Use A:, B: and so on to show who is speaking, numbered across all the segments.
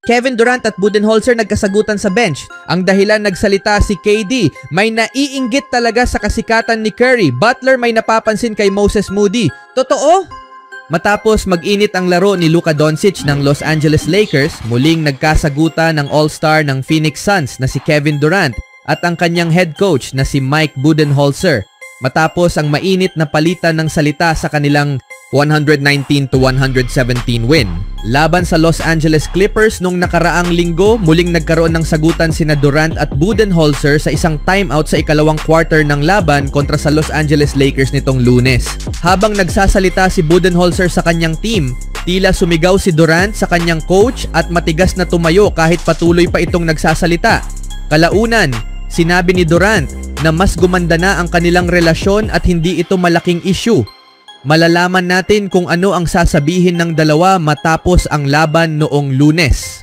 A: Kevin Durant at Budenholzer nagkasagutan sa bench. Ang dahilan nagsalita si KD, may naiinggit talaga sa kasikatan ni Curry. Butler may napapansin kay Moses Moody. Totoo? Matapos mag-init ang laro ni Luka Doncic ng Los Angeles Lakers, muling nagkasagutan ng All-Star ng Phoenix Suns na si Kevin Durant at ang kanyang head coach na si Mike Budenholzer. Matapos ang mainit na palitan ng salita sa kanilang 119-117 win. Laban sa Los Angeles Clippers nung nakaraang linggo, muling nagkaroon ng sagutan sina Durant at Budenholzer sa isang timeout sa ikalawang quarter ng laban kontra sa Los Angeles Lakers nitong Lunes. Habang nagsasalita si Budenholzer sa kanyang team, tila sumigaw si Durant sa kanyang coach at matigas na tumayo kahit patuloy pa itong nagsasalita. Kalaunan, sinabi ni Durant na mas gumanda na ang kanilang relasyon at hindi ito malaking issue. Malalaman natin kung ano ang sasabihin ng dalawa matapos ang laban noong Lunes.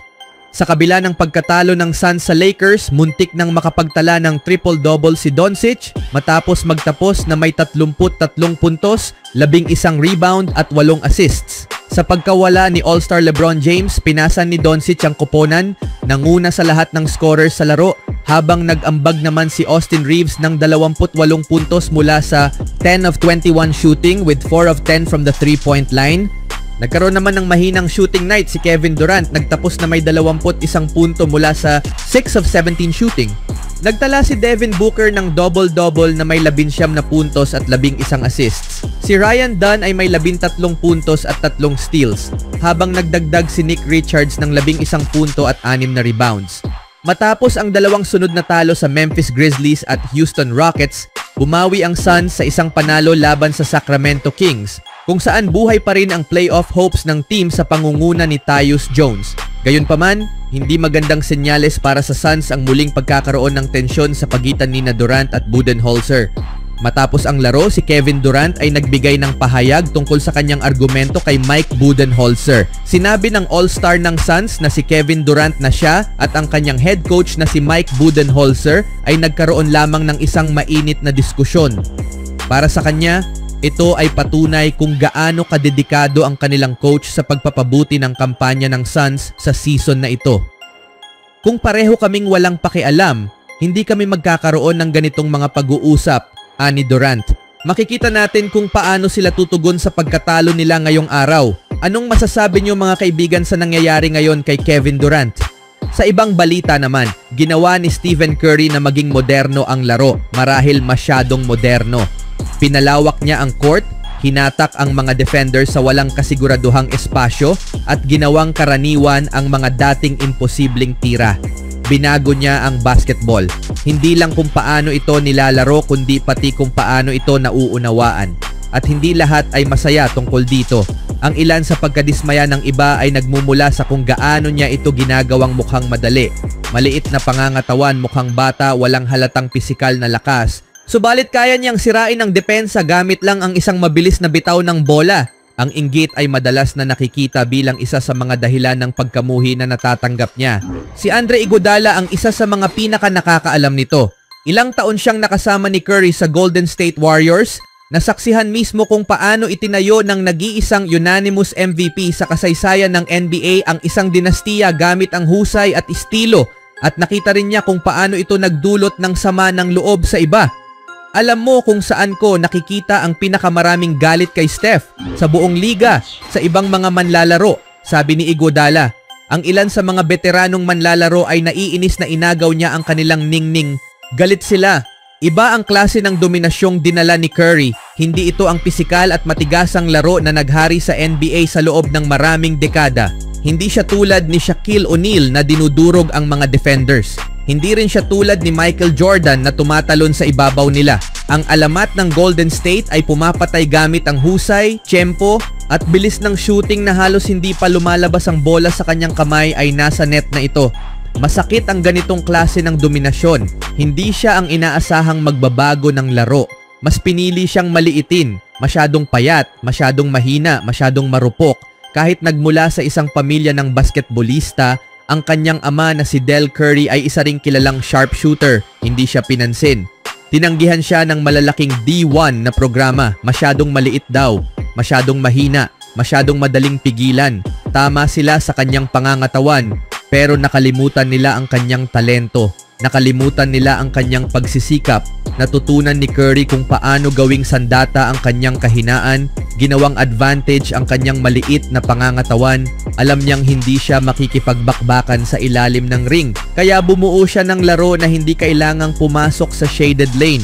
A: Sa kabila ng pagkatalo ng Suns sa Lakers, muntik nang makapagtala ng triple-double si Doncic matapos magtapos na may 33 puntos, 11 rebound at 8 assists. Sa pagkawala ni All-Star LeBron James, pinasan ni Doncic ang koponan, nanguna sa lahat ng scorers sa laro, habang nag-ambag naman si Austin Reeves ng 28 puntos mula sa 10 of 21 shooting with 4 of 10 from the 3-point line. Nagkaroon naman ng mahinang shooting night si Kevin Durant, nagtapos na may 21 punto mula sa 6 of 17 shooting. Nagtala si Devin Booker ng double-double na may 19 na puntos at 11 assists. Si Ryan Dunn ay may 13 puntos at 3 steals, habang nagdagdag si Nick Richards ng 11 punto at 6 na rebounds. Matapos ang dalawang sunod na talo sa Memphis Grizzlies at Houston Rockets, bumawi ang Suns sa isang panalo laban sa Sacramento Kings, kung saan buhay pa rin ang playoff hopes ng team sa pangunguna ni Tyus Jones. Gayunpaman, hindi magandang senyales para sa Suns ang muling pagkakaroon ng tensyon sa pagitan ni Durant at Budenholzer. Matapos ang laro, si Kevin Durant ay nagbigay ng pahayag tungkol sa kanyang argumento kay Mike Budenholzer. Sinabi ng All-Star ng Suns na si Kevin Durant na siya at ang kanyang head coach na si Mike Budenholzer ay nagkaroon lamang ng isang mainit na diskusyon. Para sa kanya, ito ay patunay kung gaano kadedikado ang kanilang coach sa pagpapabuti ng kampanya ng Suns sa season na ito. Kung pareho kaming walang pakialam, hindi kami magkakaroon ng ganitong mga pag-uusap, ani Durant. Makikita natin kung paano sila tutugon sa pagkatalo nila ngayong araw. Anong masasabi niyo mga kaibigan sa nangyayari ngayon kay Kevin Durant? Sa ibang balita naman, ginawa ni Stephen Curry na maging moderno ang laro, marahil masyadong moderno. Pinalawak niya ang court, hinatak ang mga defenders sa walang kasiguraduhang espasyo at ginawang karaniwan ang mga dating imposibleng tira. Binago niya ang basketball. Hindi lang kung paano ito nilalaro kundi pati kung paano ito nauunawaan. At hindi lahat ay masaya tungkol dito. Ang ilan sa pagkadismaya ng iba ay nagmumula sa kung gaano niya ito ginagawang mukhang madali. Maliit na pangangatawan, mukhang bata, walang halatang pisikal na lakas. Subalit kaya niyang sirain ang depensa gamit lang ang isang mabilis na bitaw ng bola. Ang inggit ay madalas na nakikita bilang isa sa mga dahilan ng pagkamuhi na natatanggap niya. Si Andre Iguodala ang isa sa mga pinaka-nakakaalam nito. Ilang taon siyang nakasama ni Curry sa Golden State Warriors, nasaksihan mismo kung paano itinayo ng nag-iisang unanimous MVP sa kasaysayan ng NBA ang isang dinastiya gamit ang husay at estilo, at nakita rin niya kung paano ito nagdulot ng sama ng loob sa iba. Alam mo kung saan ko nakikita ang pinakamaraming galit kay Steph sa buong liga sa ibang mga manlalaro, sabi ni Iguodala. Ang ilan sa mga veteranong manlalaro ay naiinis na inagaw niya ang kanilang ningning. Galit sila. Iba ang klase ng dominasyong dinala ni Curry. Hindi ito ang pisikal at matigasang laro na naghari sa NBA sa loob ng maraming dekada. Hindi siya tulad ni Shaquille O'Neal na dinudurog ang mga defenders. Hindi rin siya tulad ni Michael Jordan na tumatalon sa ibabaw nila. Ang alamat ng Golden State ay pumapatay gamit ang husay, tiyempo, at bilis ng shooting na halos hindi pa lumalabas ang bola sa kanyang kamay ay nasa net na ito. Masakit ang ganitong klase ng dominasyon. Hindi siya ang inaasahang magbabago ng laro. Mas pinili siyang maliitin, masyadong payat, masyadong mahina, masyadong marupok. Kahit nagmula sa isang pamilya ng basketballista, ang kanyang ama na si Del Curry ay isa ring kilalang sharpshooter, hindi siya pinansin. Tinanggihan siya ng malalaking D1 na programa, masyadong maliit daw, masyadong mahina, masyadong madaling pigilan. Tama sila sa kanyang pangangatawan. Pero nakalimutan nila ang kanyang talento. Nakalimutan nila ang kanyang pagsisikap. Natutunan ni Curry kung paano gawing sandata ang kanyang kahinaan, ginawang advantage ang kanyang maliit na pangangatawan. Alam niyang hindi siya makikipagbakbakan sa ilalim ng ring, kaya bumuo siya ng laro na hindi kailangang pumasok sa shaded lane.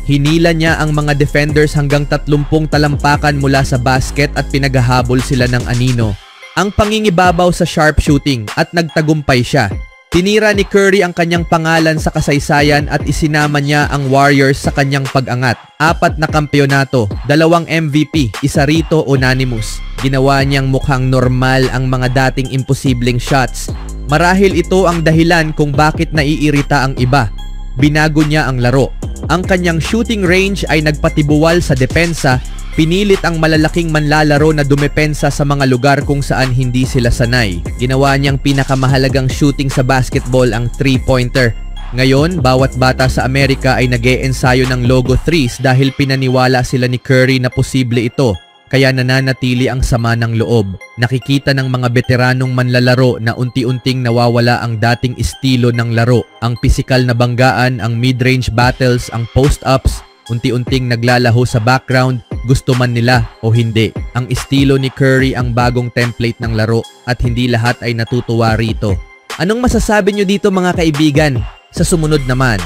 A: Hinila niya ang mga defenders hanggang 30 talampakan mula sa basket at pinaghahabol sila ng anino. Ang pangingibabaw sa sharpshooting at nagtagumpay siya. Tinira ni Curry ang kanyang pangalan sa kasaysayan at isinama niya ang Warriors sa kanyang pag-angat. 4 na kampyonato, 2 MVP, isa rito unanimous. Ginawa niyang mukhang normal ang mga dating imposibleng shots. Marahil ito ang dahilan kung bakit naiirita ang iba. Binago niya ang laro. Ang kanyang shooting range ay nagpatibuwal sa depensa. Pinilit ang malalaking manlalaro na dumepensa sa mga lugar kung saan hindi sila sanay. Ginawa niyang pinakamahalagang shooting sa basketball ang 3-pointer. Ngayon, bawat bata sa Amerika ay nag-e-ensayo ng logo threes dahil pinaniwala sila ni Curry na posible ito. Kaya nananatili ang sama ng loob. Nakikita ng mga veteranong manlalaro na unti-unting nawawala ang dating estilo ng laro. Ang pisikal na banggaan, ang mid-range battles, ang post-ups, unti-unting naglalaho sa background, gusto man nila o hindi. Ang estilo ni Curry ang bagong template ng laro at hindi lahat ay natutuwa rito. Anong masasabi nyo dito mga kaibigan? Sa sumunod naman,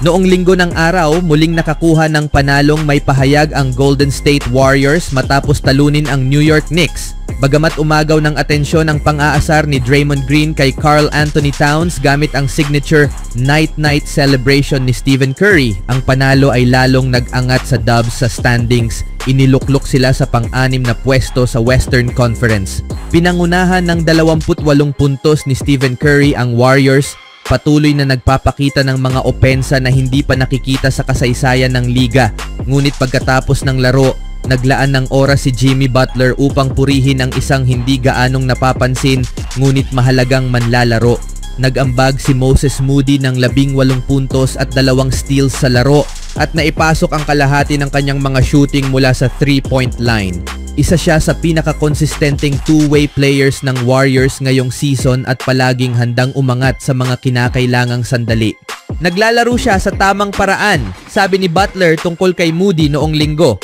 A: noong linggo ng araw, muling nakakuha ng panalong may pahayag ang Golden State Warriors matapos talunin ang New York Knicks. Bagamat umagaw ng atensyon ang pang-aasar ni Draymond Green kay Karl Anthony Towns gamit ang signature night-night celebration ni Stephen Curry, ang panalo ay lalong nag-angat sa Dubs sa standings. Iniluklok sila sa pang-anim na pwesto sa Western Conference. Pinangunahan ng 28 puntos ni Stephen Curry ang Warriors. Patuloy na nagpapakita ng mga opensa na hindi pa nakikita sa kasaysayan ng liga. Ngunit pagkatapos ng laro, naglaan ng oras si Jimmy Butler upang purihin ang isang hindi gaanong napapansin ngunit mahalagang manlalaro. Nag-ambag si Moses Moody ng 18 puntos at 2 steals sa laro at naipasok ang kalahati ng kanyang mga shooting mula sa 3-point line. Isa siya sa pinaka-consistenteng two-way players ng Warriors ngayong season at palaging handang umangat sa mga kinakailangang sandali. Naglalaro siya sa tamang paraan, sabi ni Butler tungkol kay Moody noong linggo.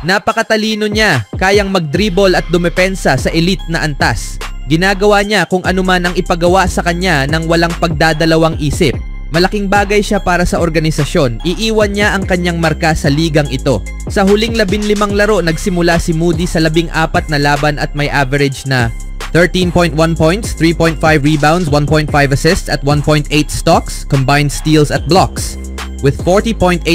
A: Napakatalino niya, kayang mag-dribble at dumepensa sa elite na antas. Ginagawa niya kung anuman ang ipagawa sa kanya nang walang pagdadalawang isip. Malaking bagay siya para sa organisasyon. Iiwan niya ang kanyang marka sa ligang ito. Sa huling 15 laro, nagsimula si Moody sa 14 na laban at may average na 13.1 points, 3.5 rebounds, 1.5 assists at 1.8 stocks, combined steals at blocks. With 40.8%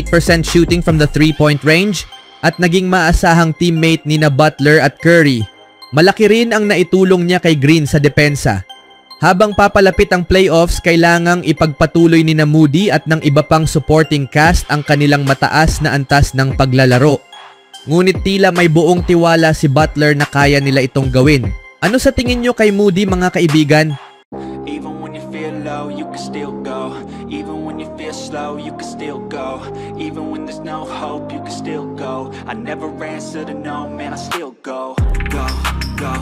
A: shooting from the 3-point range at naging maasahang teammate ni na Butler at Curry. Malaki rin ang naitulong niya kay Green sa depensa. Habang papalapit ang playoffs, kailangang ipagpatuloy ni na Moody at ng iba pang supporting cast ang kanilang mataas na antas ng paglalaro. Ngunit tila may buong tiwala si Butler na kaya nila itong gawin. Ano sa tingin nyo kay Moody mga kaibigan?
B: Even when you feel low, you can still go. Even when you feel slow, you can still go. Even when there's no hope, you can still go. I never answer to no, man, I still go. Go, go.